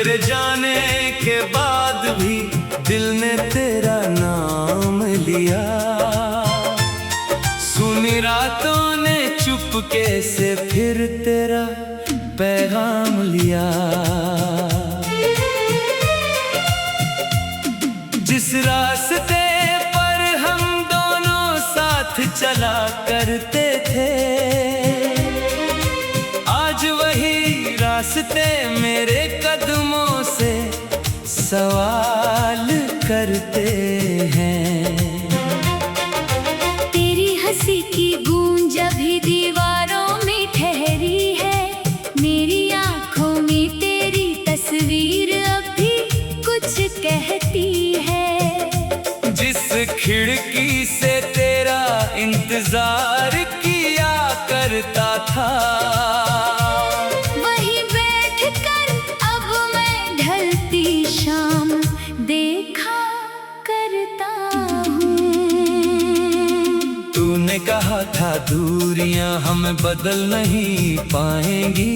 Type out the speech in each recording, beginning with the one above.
तेरे जाने के बाद भी दिल ने तेरा नाम लिया। सुनी रातों ने चुपके से फिर तेरा पैगाम लिया। जिस रास्ते पर हम दोनों साथ चला करते थे, आज वही रास्ते मेरे कदमों से सवाल करते हैं। तेरी हंसी की गूंज अभी दीवारों में ठहरी है, मेरी आंखों में तेरी तस्वीर अभी कुछ कहती है। जिस खिड़की से तेरा इंतजार किया करता था, वहीं बैठकर अब मैं ढलती शाम देखा करता हूँ। तूने कहा था दूरियां हमें बदल नहीं पाएंगी,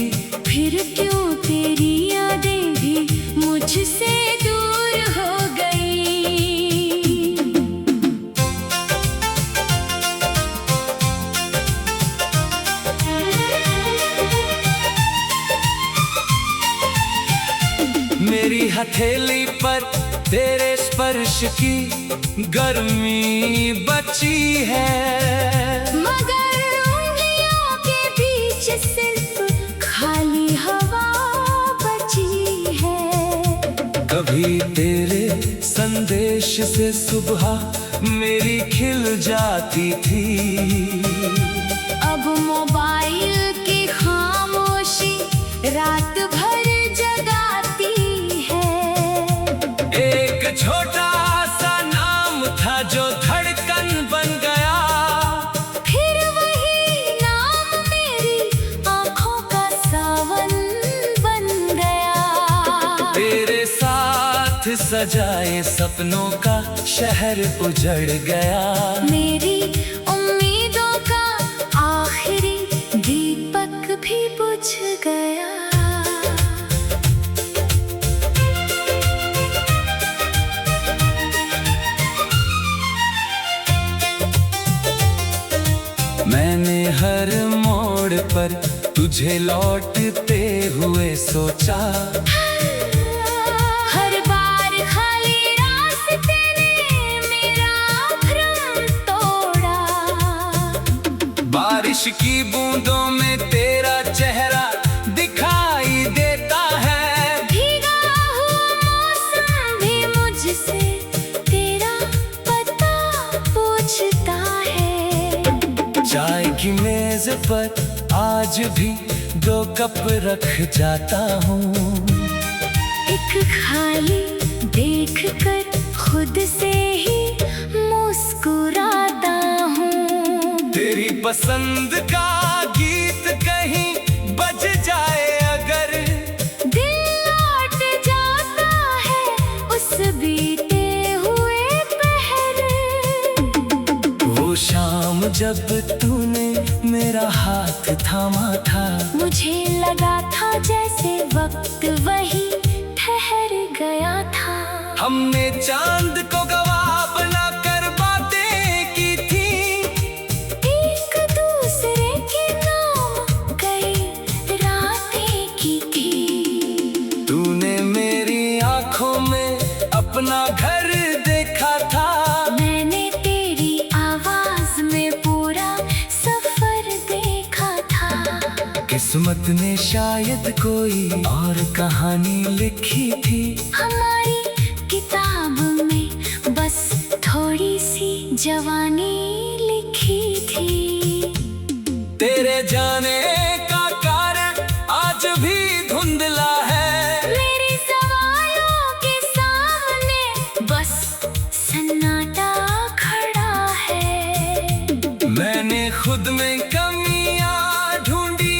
फिर क्यों तेरी यादें भी मुझसे दूर हो गई। मेरी हथेली पर तेरे स्पर्श की गर्मी बची है, मगर उंगलियों के बीच सिर्फ खाली हवा बची है। कभी तेरे संदेश से सुबह मेरी खिल जाती थी, अब मोबाइल की खामोशी रात भर जगाती है। एक छोटा सा नाम था जो धड़कन बन गया, फिर वही नाम मेरी आंखों का सावन बन गया। तेरे साथ सजाए सपनों का शहर उजड़ गया। मेरी उम्मीदों का आखिरी दीपक भी बुझ गया। मैंने हर मोड़ पर तुझे लौटते हुए सोचा, हर बार खाली रास्ते ने मेरा भ्रम तोड़ा। बारिश की बूंदों में तेरा चेहरा दिखाई देता है, भीगा हुआ मौसम भी मुझसे तेरा पता पूछता है। चाय की मेज पर आज भी 2 कप रख जाता हूँ, एक खाली देखकर खुद से ही मुस्कुराता हूँ। तेरी पसंद का गीत कहीं बज जाए अगर, दिल लौट जाता है उस बीते हुए पहर। वो शाम जब तूने मेरा हाथ थामा था, मुझे लगा था जैसे वक्त वही ठहर गया था। हमने चांद को गवाह बनाकर बातें की थी, एक दूसरे के नाम कई रातें की थी। तूने मेरी आंखों में अपना घर देखा था, मैंने तेरी आवाज में पूरा सफर देखा था। किस्मत ने शायद कोई और कहानी लिखी थी, हमारी किताब में बस थोड़ी सी जवानी लिखी थी। तेरे जाने का कारण आज भी धुंधला है, मेरे सवालों के सामने बस सन्नाटा खड़ा है। मैंने खुद में कमियां ढूंढी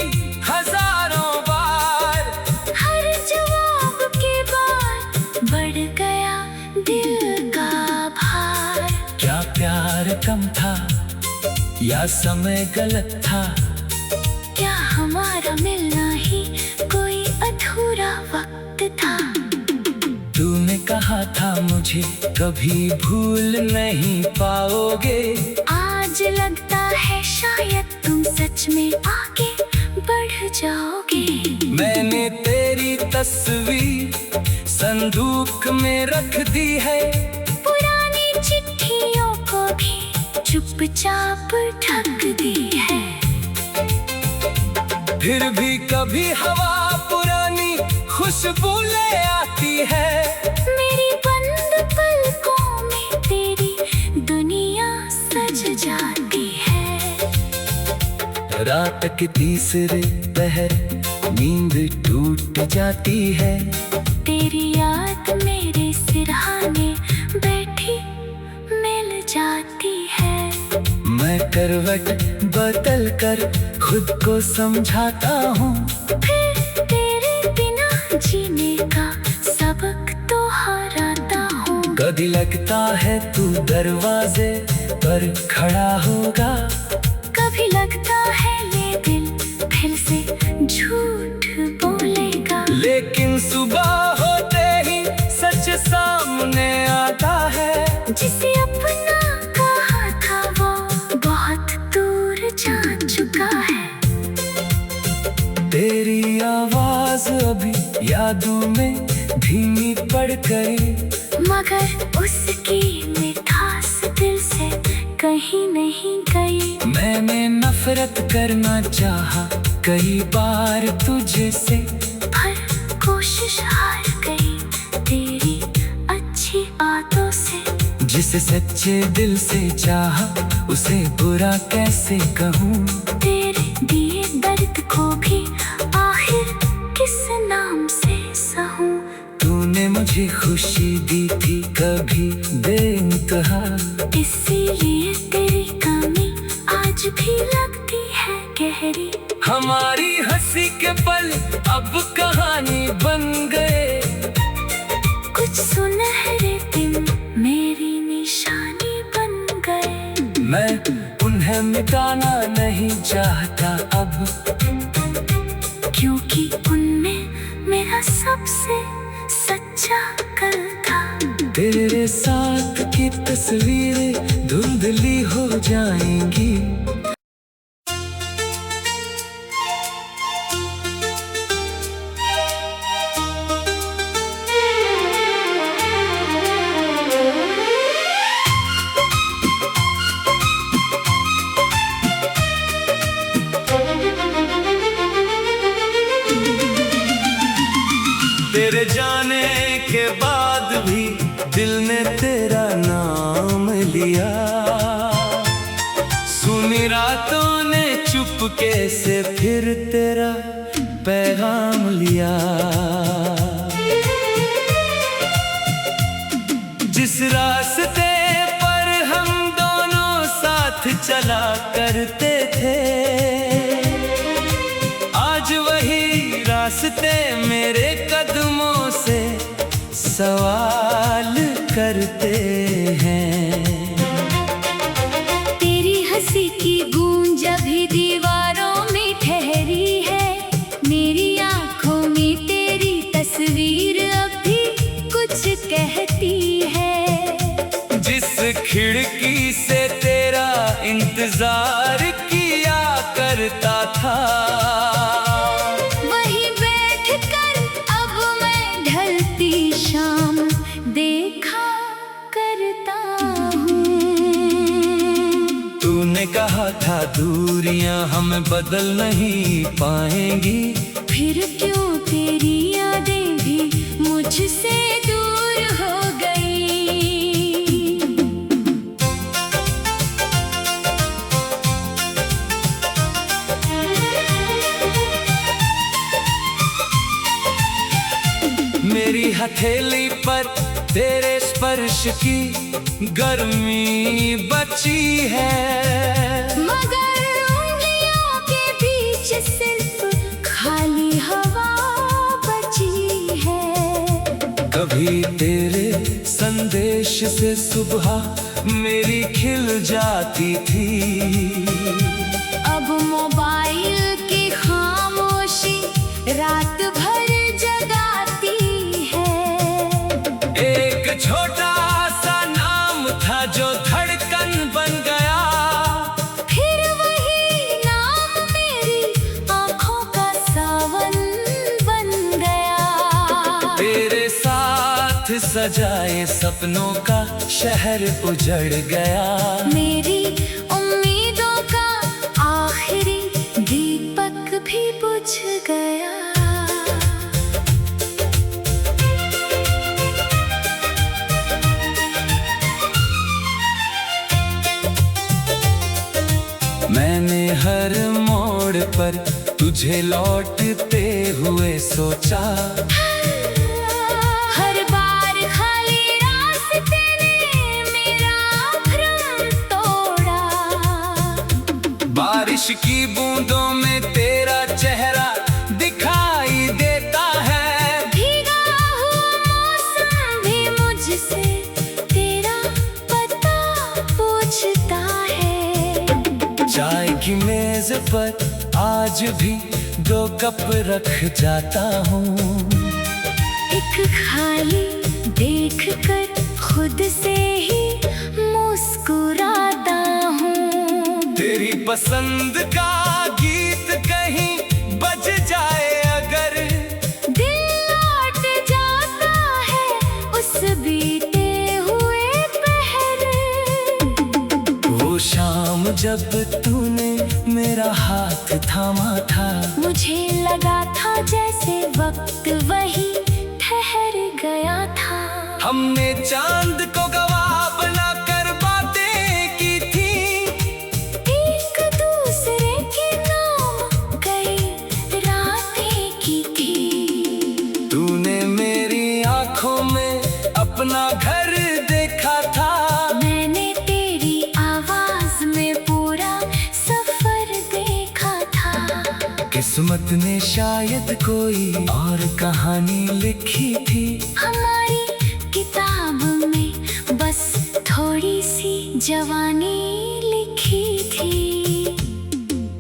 हजारों बार, हर जवाब के बाद बढ़ गया दिल का भार। क्या प्यार कम था या समय गलत था, क्या हमारा मिलना ही कोई अधूरा वक्त था। कहा था मुझे कभी भूल नहीं पाओगे। आज लगता है शायद तुम सच में आगे बढ़ जाओगे। मैंने तेरी तस्वीर संदूक में रख दी है, पुरानी चिट्ठियों को भी चुपचाप ढक दी है। फिर भी कभी हवा पुरानी खुशबू ले आती है। मेरी बंद पलकों में तेरी दुनिया सज जाती है। रात के तीसरे पहर नींद टूट जाती है। तेरी याद मेरे सिरहाने बैठी मिल जाती है। मैं करवट बदल कर खुद को समझाता हूँ, फिर तेरे बिना जीने का सबक तो हराता हूँ। कभी लगता है तू दरवाजे पर खड़ा होगा, कभी लगता है ये दिल फिर से झूठ बोलेगा। लेकिन सुबह होते ही सच सामने आता है। जिसे अपना कहा था वो बहुत दूर जा चुका है। तेरी आवाज अभी यादों में धीमी पड़ गई, मगर उसकी मिठास दिल से कहीं नहीं गई। मैंने नफरत करना चाहा कई बार तुझसे, पर कोशिश हार गई तेरी अच्छी आदतों से। जिसे सच्चे दिल से चाहा उसे बुरा कैसे कहूँ। तेरे दिए दर्द को भी आखिर किस नाम से सहूँ। तूने मुझे खुशी दी थी कभी बेइंतहा, इसीलिए तेरी कमी आज भी लगती है गहरी। हमारी हंसी के पल अब कहानी बन गए। कुछ सुनहरे दिन मेरी निशानी बन गए। मैं उन्हें मिटाना नहीं चाहता अब, क्योंकि उनमें मेरा सबसे सच्चा कल था। तेरे साथ की तस्वीरें धुंधली हो जाएंगी। तेरे जाने के बाद भी दिल ने तेरा नाम लिया। सुनी रातों ने चुपके से फिर तेरा पैगाम लिया। जिस रास्ते पर हम दोनों साथ चला करते थे, आज वही रास्ते मेरे कदमों से सवाल करते हैं। तेरी हंसी की गूंज अभी दीवारों में ठहरी है। मेरी आंखों में तेरी तस्वीर अभी कुछ कहती है। जिस खिड़की से तेरा इंतजार किया करता था, वही बैठकर अब मैं ढलती शाम देखा करता हूँ। तूने कहा था दूरियां हमें बदल नहीं पाएंगी, फिर क्यों तेरी यादें भी मुझसे दूर हो गई। मेरी हथेली पर तेरे स्पर्श की गर्मी बची है, मगर उंगलियों के बीच सिर्फ खाली हवा बची है। कभी तेरे संदेश से सुबह मेरी खिल जाती थी। अब मोबाइल की खामोशी रात भर जगाती है। छोटा सा नाम था जो धड़कन बन गया। फिर वही नाम मेरी आँखों का सावन बन गया। तेरे साथ सजाए सपनों का शहर उजड़ गया। मेरी उम्मीदों का आखिरी दीपक भी बुझ गया। मैंने हर मोड़ पर तुझे लौटते हुए सोचा। हर बार खाली रास्ते ने मेरा भ्रम तोड़ा। बारिश की बूंदों में तेरा चेहरा दिखाई देता है। भीगा हुआ मौसम भी मुझसे तेरा पता पूछता है। चाय की मेज पर आज भी 2 कप रख जाता हूँ। एक खाली देख कर खुद से ही मुस्कुराता हूँ। तेरी पसंद का गीत कहीं बज जाए अगर, दिल लौट जाता है उस बीते हुए पहर। वो शाम जब तूने मेरा हाथ थामा था। मुझे लगा था जैसे वक्त वही ठहर गया था। हमने चांद को गवाह बनाकर बातें की थी। एक दूसरे के नाम कई रातें की थी। तूने मेरी आंखों में अपना घर देखा था। मैंने तेरी आवाज में पूरा सफर देखा था। किस्मत ने शायद कोई और कहानी लिखी थी। हमारी किताब में बस थोड़ी सी जवानी लिखी थी।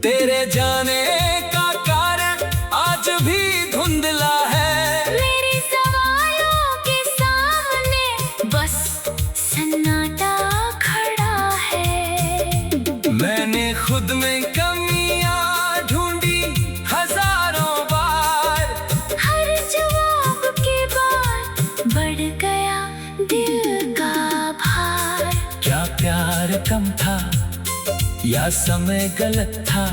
तेरे जाने का कारण आज भी धुंधला है। मेरे सवालों के सामने बस सन्नाटा खड़ा है। मैंने खुद में कमियां ढूंढी हजारों बार। हर जवाब के बाद बढ़ गया दिल का भार। क्या प्यार कम था या समय गलत था?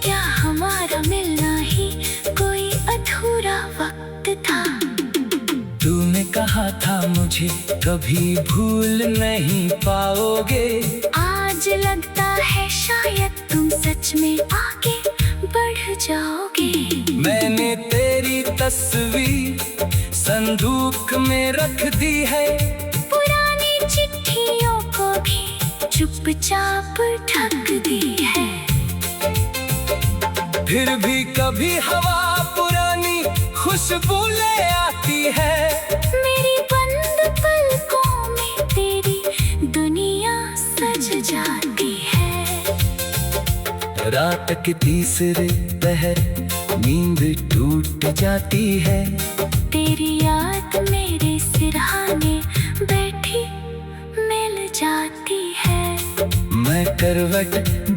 क्या हमारा मिलना ही कोई अधूरा वक्त था? तूने कहा था मुझे कभी भूल नहीं पाओगे। आज लगता है शायद तुम सच में आगे बढ़ जाओगे। मैंने तेरी तस्वीर संदूक में रख दी है। पुरानी चिट्ठियों को भी चुपचाप ढक दी है। फिर भी कभी हवा पुरानी खुशबू ले आती है। मेरी बंद पलकों में तेरी दुनिया सज जाती है। रात के तीसरे पहर नींद टूट जाती है। तेरी याद मेरे सिरहाने बैठी मिल जाती है। मैं करवट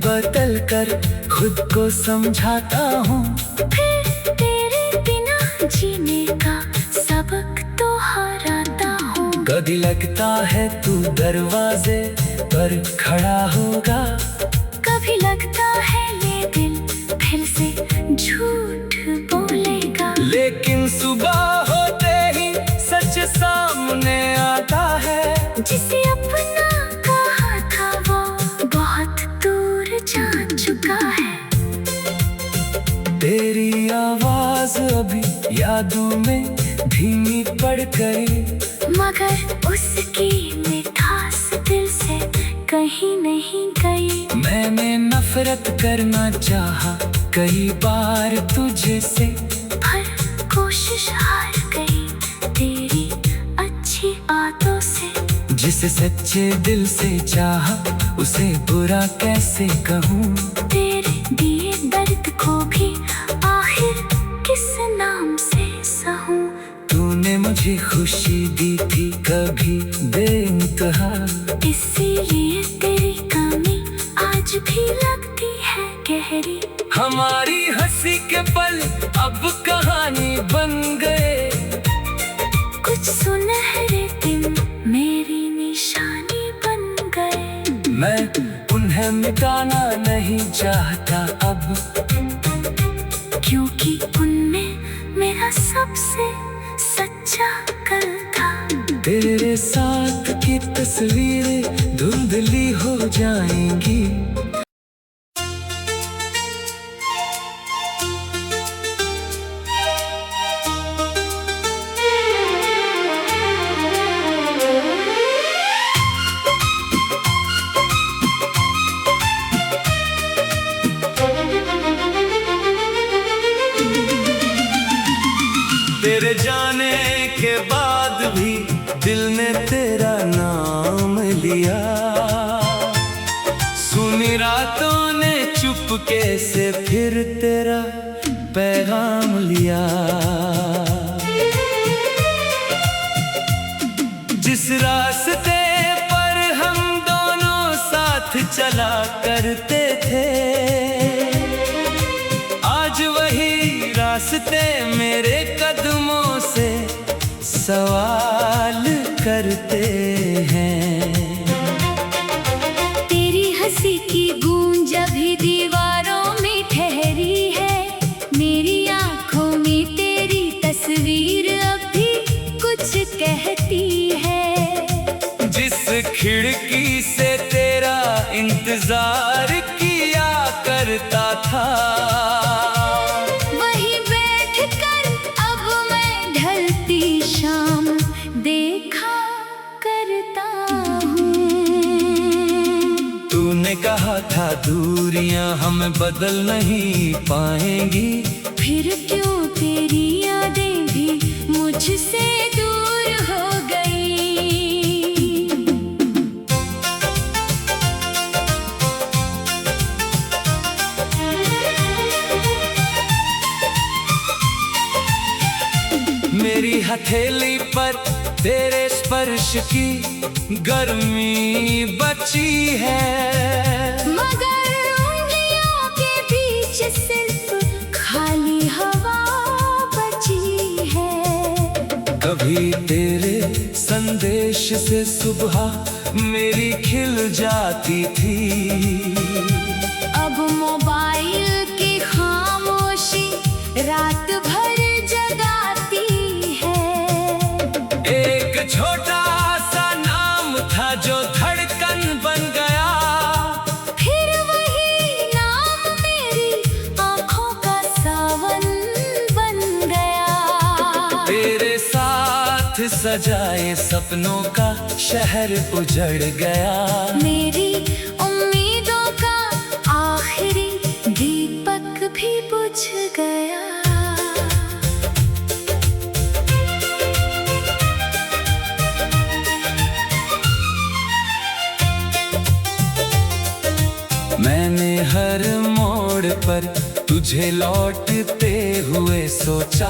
बदल कर खुद को समझाता हूँ। फिर तेरे बिना जीने का सबक तो हराता हूँ। कभी लगता है तू दरवाजे पर खड़ा होगा। कभी लगता है ये दिल फिर से झूठ बोलेगा। लेकिन सुबह होते ही सच सामने आता है। जिसे अपना कहा था वो बहुत दूर जा चुका है। तेरी आवाज अभी यादों में धीमी पड़ गई। मगर उसकी मिठास दिल से कहीं नहीं गई। मैंने नफरत करना चाहा कई बार तुझे से, पर कोशिश हार गई तेरी अच्छी आदतों से। जिसे सच्चे दिल से चाहा उसे बुरा कैसे कहूँ। तेरे दिए दर्द को भी आखिर किस नाम से सहूँ। तूने मुझे मुझे खुशी दी थी कभी बेइंतहा। इसीलिए तेरी कमी आज भी लगती है गहरी। हमारी हंसी के पल अब कहानी बन गए। कुछ सुनहरे दिन मेरी निशानी बन गए। मैं उन्हें मिटाना नहीं चाहता अब, क्योंकि उनमें मेरा सबसे सच्चा कल था। तेरे साथ की तस्वीरें धुंधली हो जाएंगी। तेरे जाने के बाद भी दिल ने तेरा नाम लिया। सुनी रातों ने चुपके से फिर तेरा पैगाम लिया। जिस रास्ते पर हम दोनों साथ चला करते थे, आज वही रास्ते मेरे कदमों से सवाल करते हैं। तेरी हंसी की गूंज अभी दीवारों में ठहरी है। मेरी आंखों में तेरी तस्वीर अभी कुछ कहती है। जिस खिड़की से तेरा इंतजार किया करता था, शाम देखा करता हूँ। तूने कहा था दूरियां हमें बदल नहीं पाएंगी, फिर क्यों तेरी यादें भी मुझसे दूर हो गई। मेरी हथेली पर तेरे स्पर्श की गर्मी बची है, मगर उंगलियों के बीच सिर्फ खाली हवा बची है। कभी तेरे संदेश से सुबह मेरी खिल जाती थी। अब मोबाइल की खामोशी रात भर छोटा सा नाम था जो धड़कन बन गया। फिर वही नाम मेरी आंखों का सावन बन गया। तेरे साथ सजाए सपनों का शहर उजड़ गया। मेरी उम्मीदों का आखिरी दीपक भी बुझ गया। मैंने हर मोड़ पर तुझे लौटते हुए सोचा।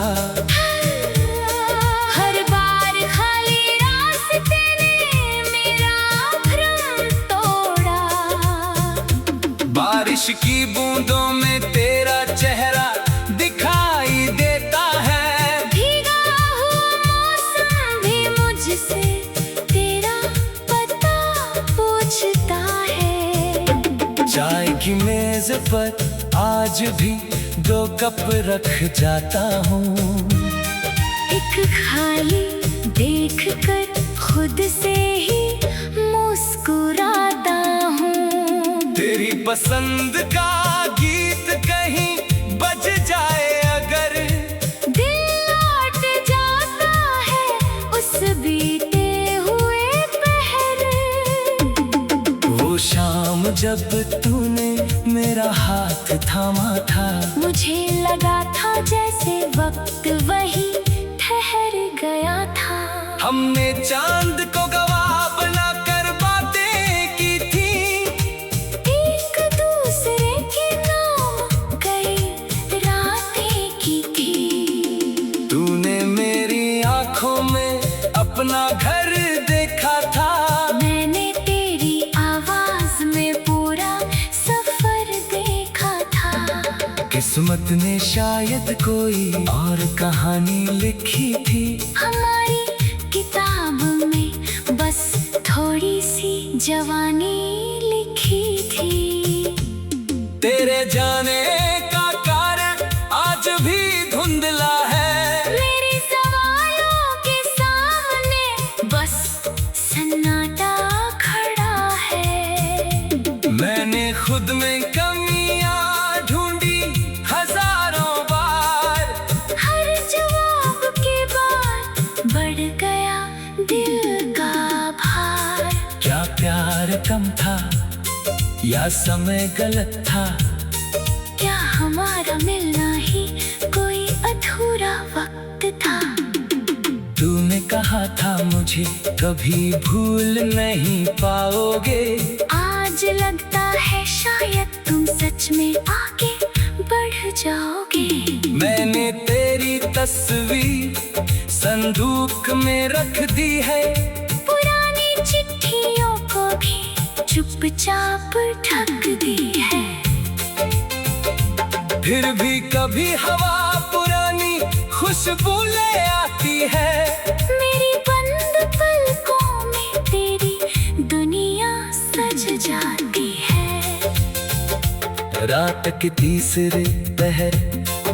हर बार खाली रास्ते ने मेरा भ्रम तोड़ा। बारिश की बूंदों में तेरा चेहरा दिखाई देता है। भीगा हुआ मौसम भी मुझसे तेरा पता पूछता है। चाय की मेज पर आज भी 2 कप रख जाता हूँ। एक खाली देख कर खुद से ही मुस्कुराता हूँ। तेरी पसंद का गीत कहीं बज जाए अगर, दिल लौट जाता है उस बीते हुए पहर। वो शाम जब तूने मेरा हाथ थामा था, मुझे लगा था जैसे वक्त वही ठहर गया था। हमने चांद को गवाह बनाकर बातें की थी। एक दूसरे के नाम कई रातें की थी। तूने मेरी आंखों में किस्मत ने शायद कोई और कहानी लिखी थी। हमारी किताब में बस थोड़ी सी जवानी लिखी थी। तेरे जाने का कारण आज भी धुंधला है। मेरे सवालों के सामने बस सन्नाटा खड़ा है। मैंने खुद में कमियां ढूंढी हजारों बार। हर जवाब के बाद बढ़ गया दिल का भार। क्या प्यार कम था या समय गलत था? क्या हमारा मिलना ही कोई अधूरा वक्त था? तूने कहा था मुझे कभी भूल नहीं पाओगे। आज लगता है शायद तुम सच में आगे बढ़ जाओगे। मैंने तेरी तस्वीर संदूक में रख दी है। पुरानी चिट्ठियों को भी चुपचाप ढक दी है। फिर भी कभी हवा पुरानी खुशबू ले आती है। मेरी बंद पलकों में तेरी दुनिया सज जाती है। रात के तीसरे पहर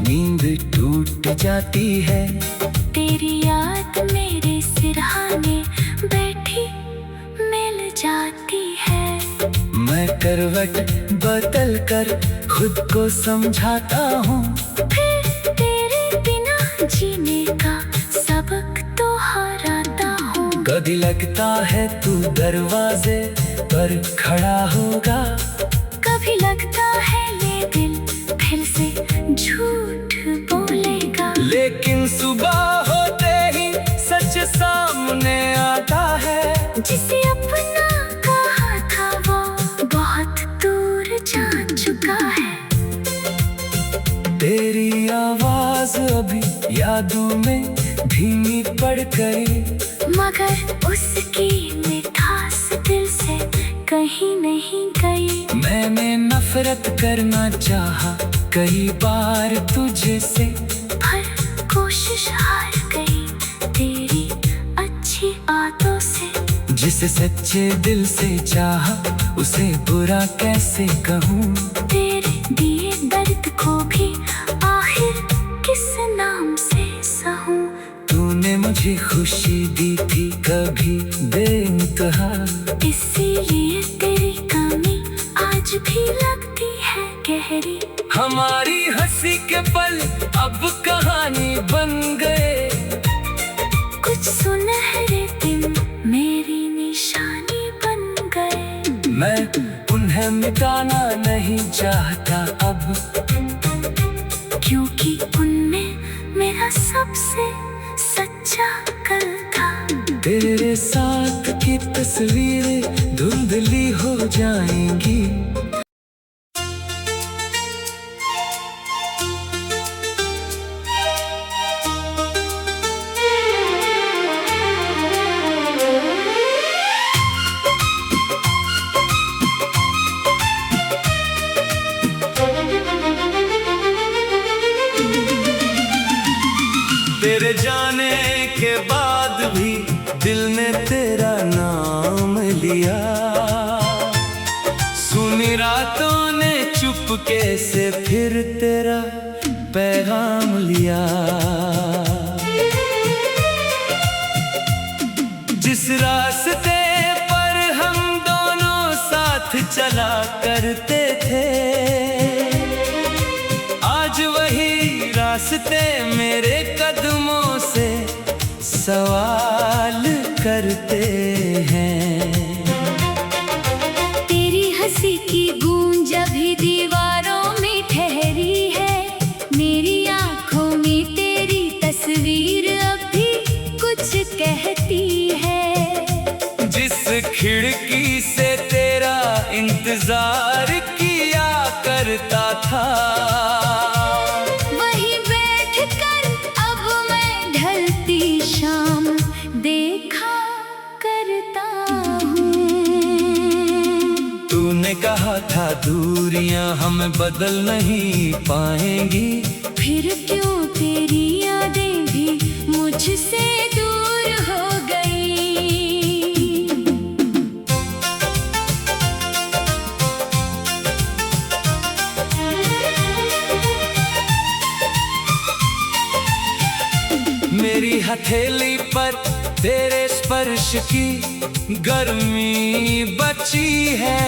नींद टूट जाती है। तेरी याद मेरे सिरहाने बैठी मिल जाती है। मैं करवट बदल कर खुद को समझाता हूँ। फिर तेरे बिना जीने का सबक तो हराता हूँ। कभी लगता है तू दरवाजे पर खड़ा होगा। कभी लगता है ये दिल फिर से झूठ बोलेगा। लेकिन सुबह होते ही सच सामने आता है। जिसे अपना कहा था वो बहुत दूर जा चुका है। तेरी आवाज अभी यादों में धीमी पड़ गई। मगर उसकी मिठास दिल से कहीं नहीं गई। मैंने नफरत करना चाहा कई बार तुझे से। पर कोशिश हार गई तेरी अच्छी आदतों से। जिसे सच्चे दिल से चाहा उसे बुरा कैसे कहूँ। तेरे दिए दर्द को भी आखिर किस नाम से सहूँ। तूने मुझे खुशी दी थी कभी बेइंतहा। इसीलिए तेरी कमी आज भी लगती है गहरी। हमारी हंसी के पल अब कहानी बन गए। कुछ सुनहरे दिन मेरी निशानी बन गए। मैं उन्हें मिटाना नहीं चाहता अब। क्योंकि उनमें मेरा सबसे सच्चा कल था। तेरे साथ की तस्वीरें धुंधली हो जाएंगी। तेरे जाने के बाद भी दिल ने तेरा नाम लिया। सुनी रातों ने चुपके से फिर तेरा पैगाम लिया। जिस रास्ते पर हम दोनों साथ चला करते थे, आज वही रास्ते मेरे कदमों से सवाल करते हैं। तेरी हंसी की गूंज अभी दीवारों में ठहरी है। मेरी आंखों में तेरी तस्वीर अभी कुछ कहती है। जिस खिड़की से तेरा इंतजार किया करता था, वहीं बैठकर अब मैं ढलती शाम देखा करता हूँ। तूने कहा था दूरियां हमें बदल नहीं पाएंगी। फिर क्यों तेरी यादें भी मुझसे दूर हो गई। मेरी हथेली पर तेरे स्पर्श की गर्मी बची है,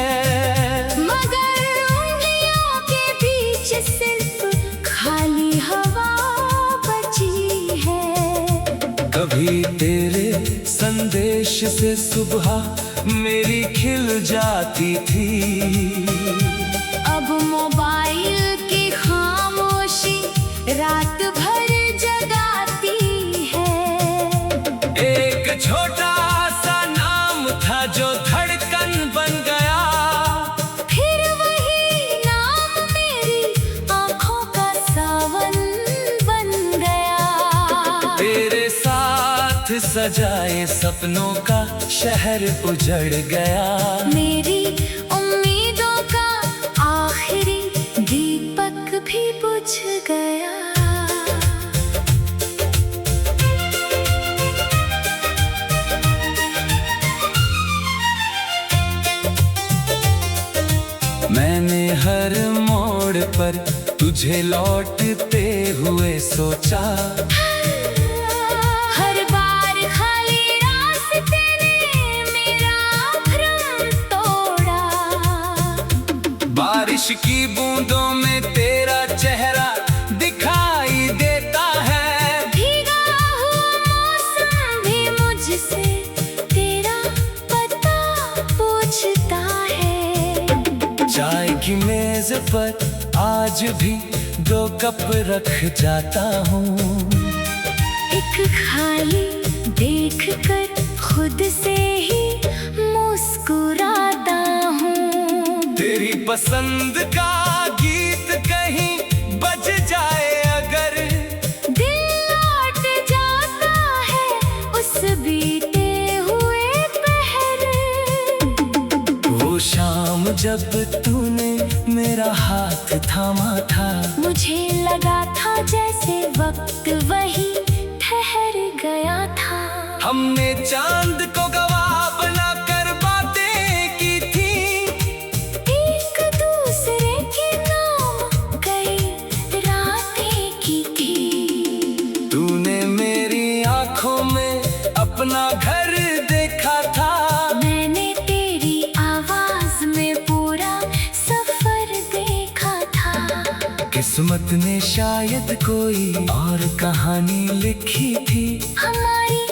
मगर उंगलियों के बीच सिर्फ खाली हवा बची है। कभी तेरे संदेश से सुबह मेरी खिल जाती थी। अब मोबाइल की खामोशी रात भर जगाती है। एक छोटा सा नाम था जो धड़कन बन गया, फिर वही नाम मेरी आंखों का सावन बन गया। तेरे साथ सजाए सपनों का शहर उजड़ गया। मेरी उम्मीदों का आखिरी दीपक भी बुझ गया। मैंने हर मोड़ पर तुझे लौटते हुए सोचा। हर बार खाली रास्ते ने मेरा भ्रम तोड़ा। बारिश की बूंदों में तेरा चेहरा दिखाई देता है। भीगा हुआ मौसम भी मुझसे तेरा पता पूछता है। चाय की मेज पर आज भी 2 कप रख जाता हूँ। एक खाली देखकर खुद से ही मुस्कुराता हूँ। तेरी पसंद का गीत कहीं बज जाए अगर, दिल लौट जाता है उस बीते हुए पहर। वो शाम जब तूने मेरा हाथ थामा था, मुझे लगा था जैसे वक्त वही ठहर गया था। हमने चांद को गवाह बनाकर बातें की थी। एक दूसरे के नाम कई रातें की थी। तूने मेरी आंखों में अपना घर देखा था। मैंने तेरी आवाज में पूरा सफर देखा था। किस्मत ने शायद कोई और कहानी लिखी थी। हमारी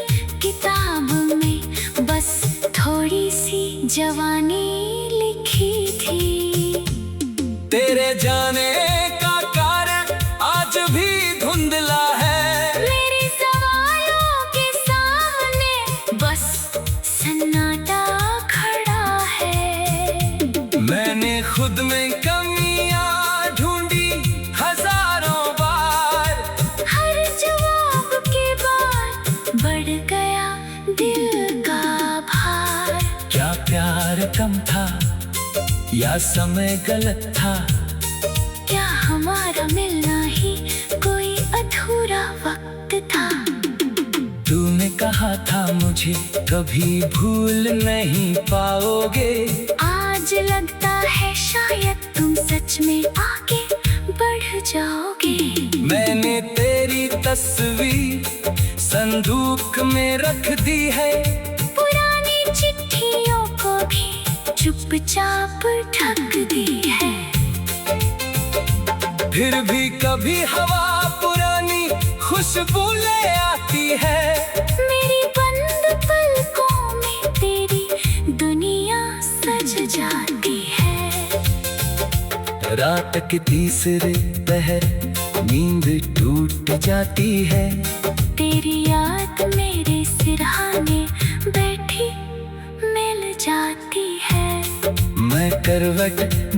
किताब में बस थोड़ी सी जवानी लिखी थी। तेरे जाने का कारण आज भी धुंधला है। मेरे सवालों के सामने बस सन्नाटा खड़ा है। मैंने खुद में कमियां ढूंढी हजारों बार। हर जवाब के बाद बढ़ गया दिल का भार। क्या प्यार कम था या समय गलत था? क्या हमारा मिलना ही कोई अधूरा वक्त था? तूने कहा था मुझे कभी भूल नहीं पाओगे। आज लगता है शायद तुम सच में आगे बढ़ जाओगे। मैंने तेरी तस्वीर संदूक में रख दी है। पुरानी चिट्ठियों को भी चुपचाप ढक दी है। फिर भी कभी हवा पुरानी खुशबू ले आती है। मेरी बंद पलकों में तेरी दुनिया सज जाती है। रात के तीसरे पहर नींद टूट जाती है। तेरी याद मेरे सिरहाने बैठी मिल जाती है। मैं करवट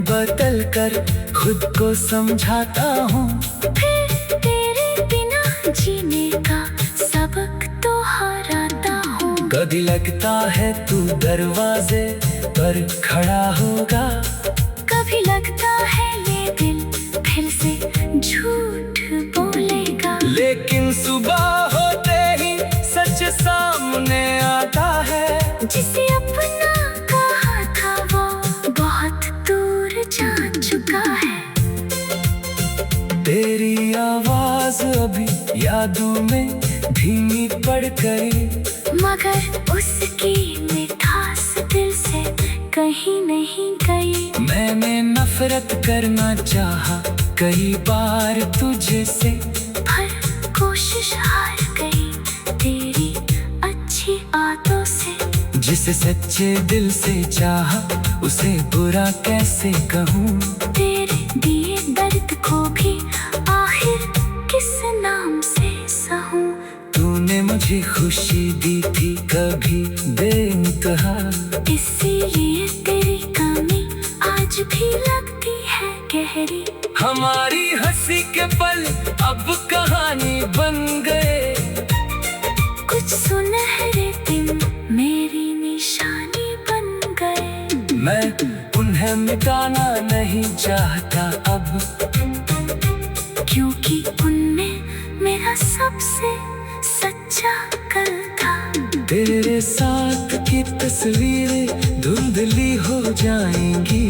बदल कर खुद को समझाता हूँ। फिर तेरे बिना जीने का सबक तो हराता हूँ। कभी लगता है तू दरवाजे पर खड़ा होगा। सुबह होते ही सच सामने आता है। जिसे अपना कहा था वो बहुत दूर जा चुका है। तेरी आवाज अभी यादों में धीमी पड़ गई, मगर उसकी मिठास दिल से कहीं नहीं गई। मैंने नफरत करना चाहा कई बार तुझे से, पर कोशिश हार गई तेरी अच्छी आदतों से। जिसे सच्चे दिल से चाहा उसे बुरा कैसे कहूँ। तेरे दिए दर्द को भी आखिर किस नाम से सहूँ। तूने मुझे खुशी दी थी कभी बेइंतहा, इसीलिए तेरी कमी आज भी लगती है गहरी। हमारी हंसी के पल अब कहानी बन गए, कुछ सुनहरे दिन मेरी निशानी बन गए। मैं उन्हें मिटाना नहीं चाहता अब, क्योंकि उनमें मेरा सबसे सच्चा कल था। तेरे साथ की तस्वीरें धुंधली हो जाएंगी,